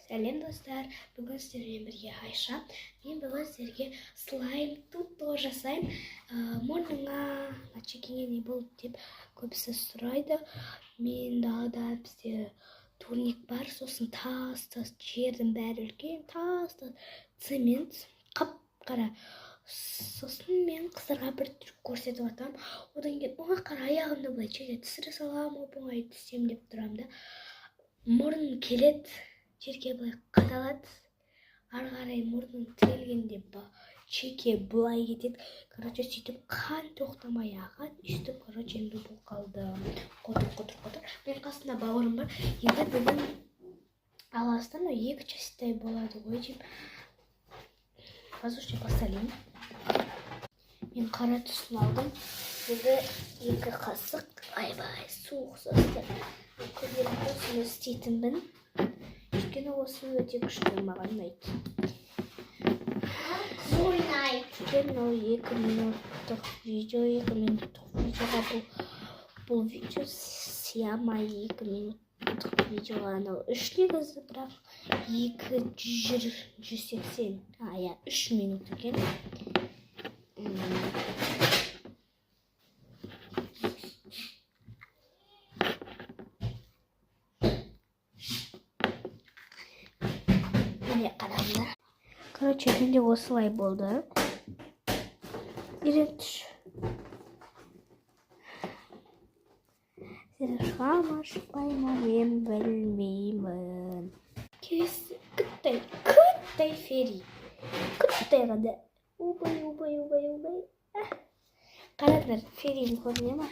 Сәлем достар, бүгін сіздермен бірге Айша. Мен бүгін сіздерге слайм тут жасаймын. Мұрныңа чекеңе не болды деп көбісі сұрайды. Мен далада бізде турник бар, сосын тас жердің бәрі үлкен, тас цемент, қап-қара. Сосын мен қыздарға бір трюк көрсетіп жатамын. Одан кейін оған қара аяғымды былай жерге түсіре саламын, оп-оңай түсем деп тұрамын да. Мұрын келеді, жерге былай қадалады, ары қарай мұрның тірелгенде шеке былай кетеді. Короче, сөйтіп қан тоқтамай ағады. Өйстіп, короче, енді бұл қалды. Қотыр. Мен қасында бауырым бар. Енді бүгін аластан екі частай болады ғой деп. Послушайте, посолим. Мен қара түсін алдым. Енді екі қасық. Айбай, суық соқты. Көбірек осыны істейтінмін. Өйткені осы өте күшті маған ұнайды. Өйткені ол 2 минуттық видео, 2 минуттық видеоға бұл видео сияма 2 минуттық видеоға анау 3 негізі, бірақ 180, 3 минут екен. Короче, менде осылай болды. Үйретші. Сені шықпай ма, мен білмеймін. Келесі күттай фери. Күттай ғады. Убай. Қарадыр, ферим көріне ма?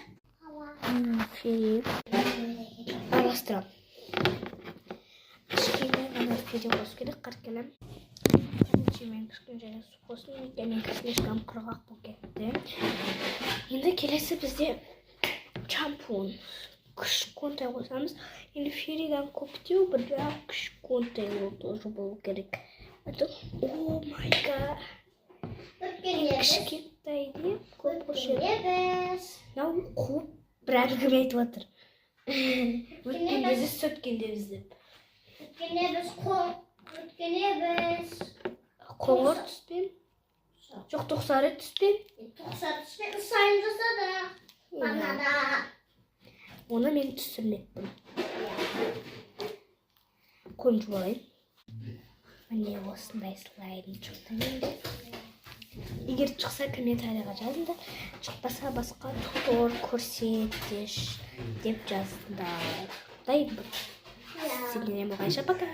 Ферим. Арастырам. Кішкене ғана фери қосу керек, қаркелем. Мен кішкене су қосын, мен слишком құрғақ болып кетті. Енді келесі бізде шампунь. Кішкентай қосамыз. Енді фериден көптеу, бірақ кішкентай болу керек. О май гад. Кішкентай деп көп қошет. Нау қуып бір әңгіме айтып отыр. Өткенде біз қоңыр түспен, жоқ тоқсары түспен. Сайын жасады. Банада. Оны мен түсірмекпін. Қойын жуалайын. Міне осындай слайм шықты менде. Егер шықса комментарияға жазыңдар, шықпаса басқа тур көрсетеш деп жазыңдар. Сіздермен болғанша пока.